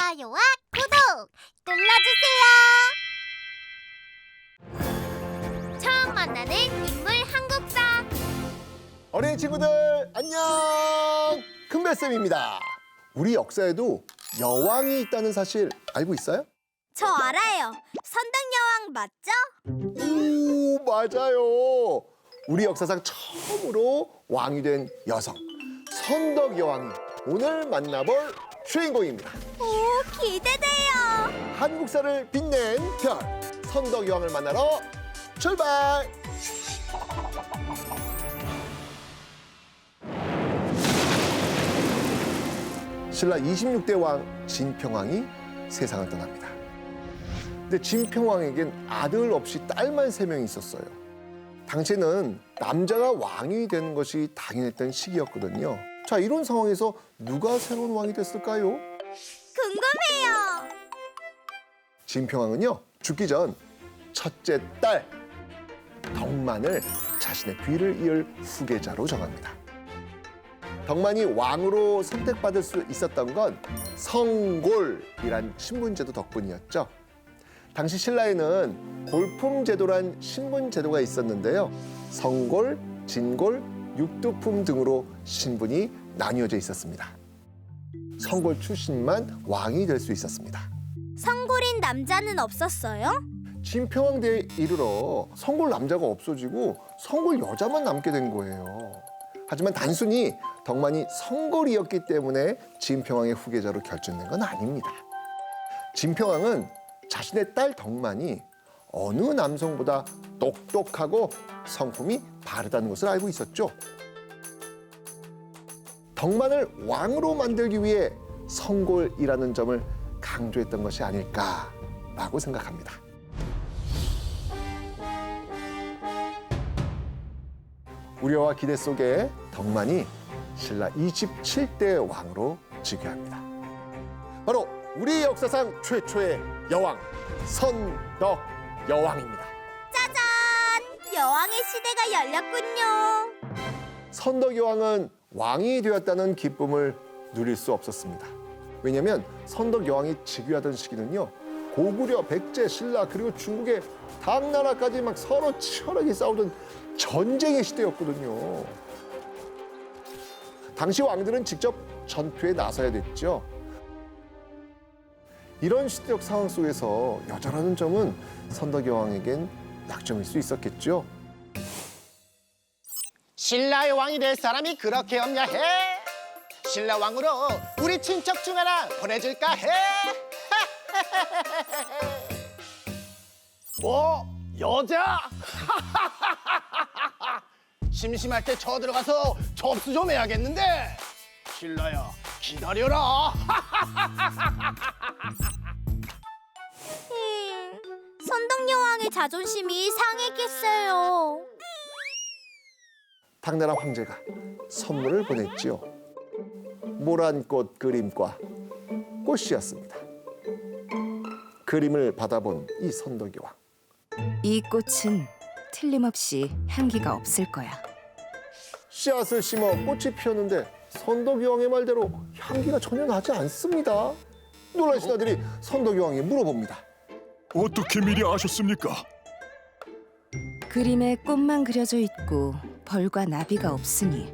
좋아요와 구독 눌러주세요. 처음 만나는 인물 한국사. 어린이 친구들 안녕! 큰별쌤입니다. 우리 역사에도 여왕이 있다는 사실 알고 있어요? 저 알아요. 선덕여왕 맞죠? 오, 맞아요. 우리 역사상 처음으로 왕이 된 여성 선덕여왕이 오늘 만나볼 주인공입니다. 오, 기대돼요. 한국사를 빛낸 별 선덕여왕을 만나러 출발! 신라 26대 왕 진평왕이 세상을 떠납니다. 근데 진평왕에겐 아들 없이 딸만 3명이 있었어요. 당시에는 남자가 왕이 되는 것이 당연했던 시기였거든요. 자, 이런 상황에서 누가 새로운 왕이 됐을까요? 궁금해요. 진평왕은요, 죽기 전 첫째 딸 덕만을 자신의 뒤를 이을 후계자로 정합니다. 덕만이 왕으로 선택받을 수 있었던 건 성골이란 신분제도 덕분이었죠. 당시 신라에는 골품제도란 신분제도가 있었는데요. 성골, 진골, 육두품 등으로 신분이 나뉘어져 있었습니다. 성골 출신만 왕이 될 수 있었습니다. 성골인 남자는 없었어요? 진평왕 대에 이르러 성골 남자가 없어지고 성골 여자만 남게 된 거예요. 하지만 단순히 덕만이 성골이었기 때문에 진평왕의 후계자로 결정된 건 아닙니다. 진평왕은 자신의 딸 덕만이 어느 남성보다 똑똑하고 성품이 바르다는 것을 알고 있었죠. 덕만을 왕으로 만들기 위해 성골이라는 점을 강조했던 것이 아닐까라고 생각합니다. 우려와 기대 속에 덕만이 신라 27대 왕으로 즉위합니다. 바로 우리 역사상 최초의 여왕 선덕여왕입니다. 짜잔! 여왕의 시대가 열렸군요. 선덕여왕은 왕이 되었다는 기쁨을 누릴 수 없었습니다. 왜냐하면 선덕여왕이 즉위하던 시기는요, 고구려, 백제, 신라 그리고 중국의 당나라까지 막 서로 치열하게 싸우던 전쟁의 시대였거든요. 당시 왕들은 직접 전투에 나서야 됐죠. 이런 시대적 상황 속에서 여자라는 점은 선덕여왕에겐 약점일 수 있었겠죠. 신라의 왕이 될 사람이 그렇게 없냐 해? 신라 왕으로 우리 친척 중 하나 보내줄까 해? 뭐? 여자? 심심할 때 저 들어가서 접수 좀 해야겠는데. 신라야, 기다려라. 선덕여왕의 자존심이 상했겠어요. 당나라 황제가 선물을 보냈지요. 모란꽃 그림과 꽃이었습니다. 그림을 받아본 이 선덕여왕. 이 꽃은 틀림없이 향기가 없을 거야. 씨앗을 심어 꽃이 피었는데 선덕여왕의 말대로 향기가 전혀 나지 않습니다. 놀란 신하들이 선덕여왕에 물어봅니다. 어떻게 미리 아셨습니까? 그림에 꽃만 그려져 있고 벌과 나비가 없으니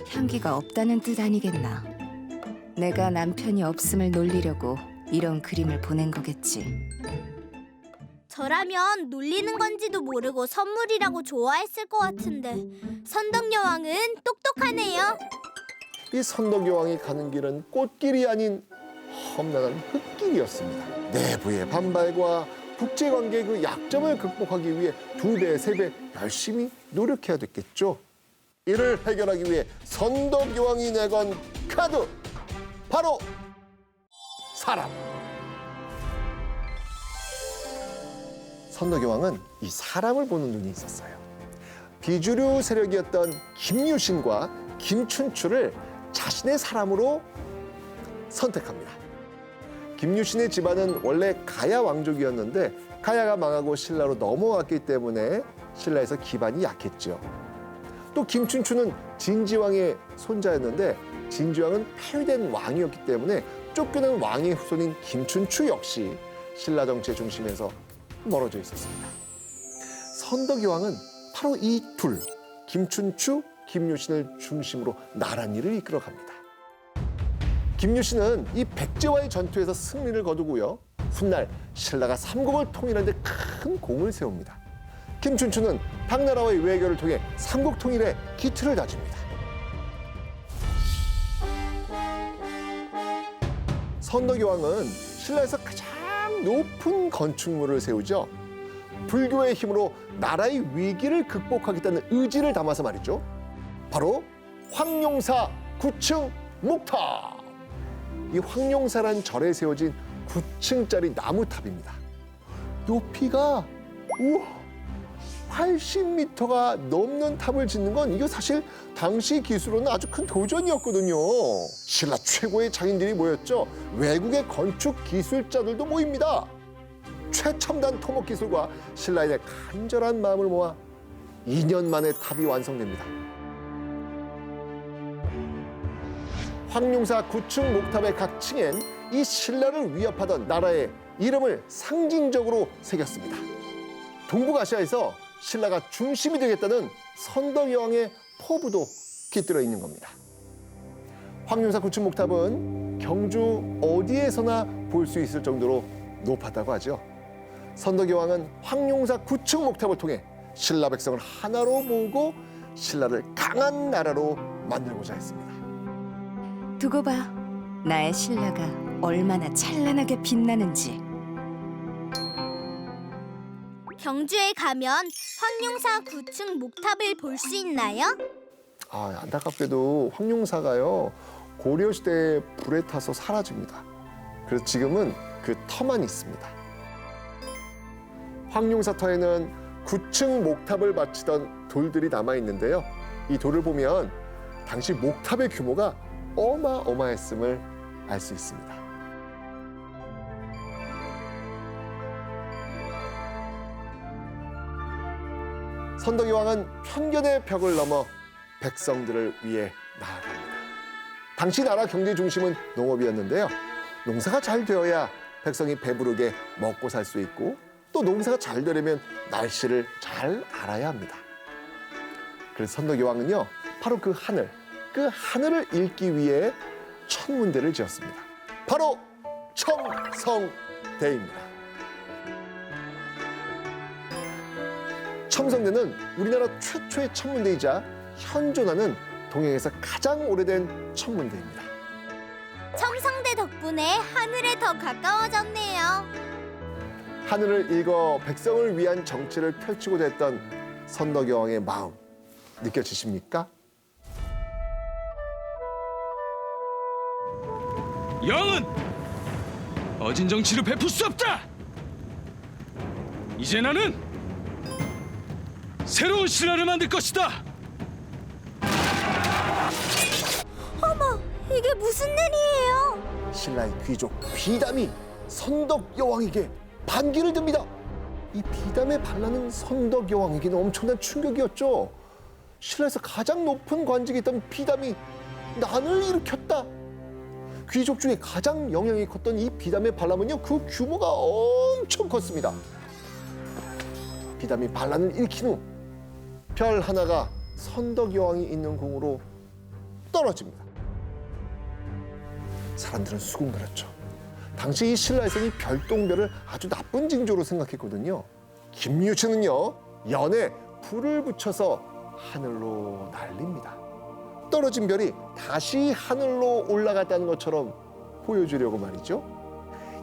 향기가 없다는 뜻 아니겠나. 내가 남편이 없음을 놀리려고 이런 그림을 보낸 거겠지. 저라면 놀리는 건지도 모르고 선물이라고 좋아했을 것 같은데 선덕여왕은 똑똑하네요. 이 선덕여왕이 가는 길은 꽃길이 아닌 험난한 흙길이었습니다. 내부의 반발과 국제관계의 그 약점을 극복하기 위해 2배, 3배 열심히 노력해야 됐겠죠. 이를 해결하기 위해 선덕여왕이 내건 카드, 바로 사람. 선덕여왕은 이 사람을 보는 눈이 있었어요. 비주류 세력이었던 김유신과 김춘추를 자신의 사람으로 선택합니다. 김유신의 집안은 원래 가야 왕족이었는데 가야가 망하고 신라로 넘어왔기 때문에 신라에서 기반이 약했죠. 또 김춘추는 진지왕의 손자였는데 진지왕은 폐위된 왕이었기 때문에 쫓겨난 왕의 후손인 김춘추 역시 신라 정치의 중심에서 멀어져 있었습니다. 선덕여왕은 바로 이 둘, 김춘추, 김유신을 중심으로 나랏일을 이끌어갑니다. 김유신은 이 백제와의 전투에서 승리를 거두고요. 훗날 신라가 삼국을 통일하는 데 큰 공을 세웁니다. 김춘추는 당나라와의 외교를 통해 삼국 통일에 기틀을 다집니다. 선덕여왕은 신라에서 가장 높은 건축물을 세우죠. 불교의 힘으로 나라의 위기를 극복하겠다는 의지를 담아서 말이죠. 바로 황룡사 9층 목탑. 이 황룡사란 절에 세워진 9층짜리 나무탑입니다. 높이가 80m가 넘는 탑을 짓는 건 이거 사실 당시 기술로는 아주 큰 도전이었거든요. 신라 최고의 장인들이 모였죠. 외국의 건축 기술자들도 모입니다. 최첨단 토목 기술과 신라에 대해 간절한 마음을 모아 2년 만에 탑이 완성됩니다. 황룡사 9층 목탑의 각 층엔 이 신라를 위협하던 나라의 이름을 상징적으로 새겼습니다. 동북아시아에서 신라가 중심이 되겠다는 선덕여왕의 포부도 깃들어 있는 겁니다. 황룡사 9층 목탑은 경주 어디에서나 볼 수 있을 정도로 높았다고 하죠. 선덕여왕은 황룡사 9층 목탑을 통해 신라 백성을 하나로 모으고 신라를 강한 나라로 만들고자 했습니다. 두고 봐. 나의 신라가 얼마나 찬란하게 빛나는지. 경주에 가면 황룡사 9층 목탑을 볼 수 있나요? 안타깝게도 황룡사가요 고려시대에 불에 타서 사라집니다. 그래서 지금은 그 터만 있습니다. 황룡사 터에는 9층 목탑을 바치던 돌들이 남아 있는데요. 이 돌을 보면 당시 목탑의 규모가 어마어마했음을 알 수 있습니다. 선덕여왕은 편견의 벽을 넘어 백성들을 위해 나아갑니다. 당시 나라 경제 중심은 농업이었는데요. 농사가 잘 되어야 백성이 배부르게 먹고 살 수 있고 또 농사가 잘 되려면 날씨를 잘 알아야 합니다. 그래서 선덕여왕은요, 바로 그 하늘을 읽기 위해 천문대를 지었습니다. 바로 첨성대입니다. 첨성대는 우리나라 최초의 천문대이자 현존하는 동양에서 가장 오래된 천문대입니다. 첨성대 덕분에 하늘에 더 가까워졌네요. 하늘을 읽어 백성을 위한 정치를 펼치고자 했던 선덕여왕의 마음 느껴지십니까? 여왕은 어진 정치를 베풀 수 없다. 이제 나는 새로운 신라를 만들 것이다. 어머, 이게 무슨 일이에요? 신라의 귀족 비담이 선덕여왕에게 반기를 듭니다. 이 비담의 반란은 선덕여왕에게는 엄청난 충격이었죠. 신라에서 가장 높은 관직에 있던 비담이 난을 일으켰다. 귀족 중에 가장 영향이 컸던 이 비담의 반란은요, 그 규모가 엄청 컸습니다. 비담이 반란을 일으킨 후 별 하나가 선덕여왕이 있는 궁으로 떨어집니다. 사람들은 수군거렸죠. 당시 이 신라에서는 이 별똥별을 아주 나쁜 징조로 생각했거든요. 김유신은요, 연에 불을 붙여서 하늘로 날립니다. 떨어진 별이 다시 하늘로 올라갔다는 것처럼 보여주려고 말이죠.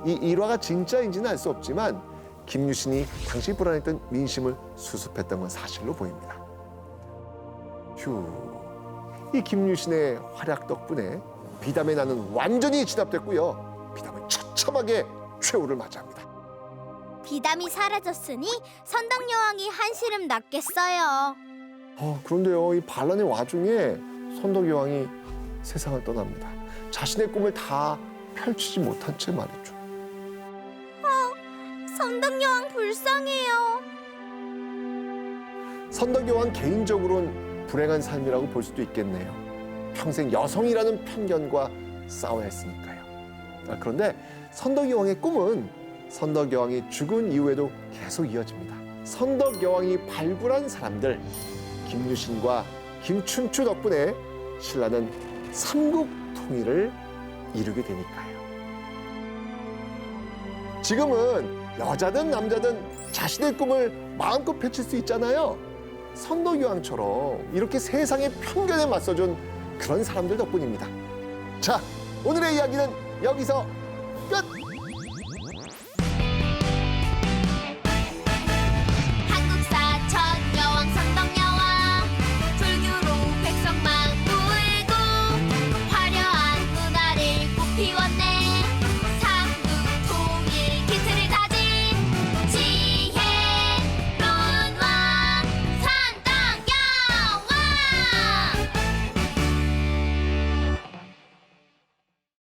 이 일화가 진짜인지는 알 수 없지만 김유신이 당시 불안했던 민심을 수습했던 건 사실로 보입니다. 이 김유신의 활약 덕분에 비담의 난은 완전히 진압됐고요. 비담은 처참하게 최후를 맞이합니다. 비담이 사라졌으니 선덕여왕이 한시름 낫겠어요. 그런데요, 이 반란의 와중에 선덕여왕이 세상을 떠납니다. 자신의 꿈을 다 펼치지 못한 채 말이죠. 선덕여왕 불쌍해요. 선덕여왕 개인적으로는 불행한 삶이라고 볼 수도 있겠네요. 평생 여성이라는 편견과 싸워야 했으니까요. 그런데 선덕여왕의 꿈은 선덕여왕이 죽은 이후에도 계속 이어집니다. 선덕여왕이 발굴한 사람들 김유신과 김춘추 덕분에 신라는 삼국 통일을 이루게 되니까요. 지금은 여자든 남자든 자신의 꿈을 마음껏 펼칠 수 있잖아요. 선덕여왕처럼 이렇게 세상의 편견에 맞서준 그런 사람들 덕분입니다. 자, 오늘의 이야기는 여기서 끝!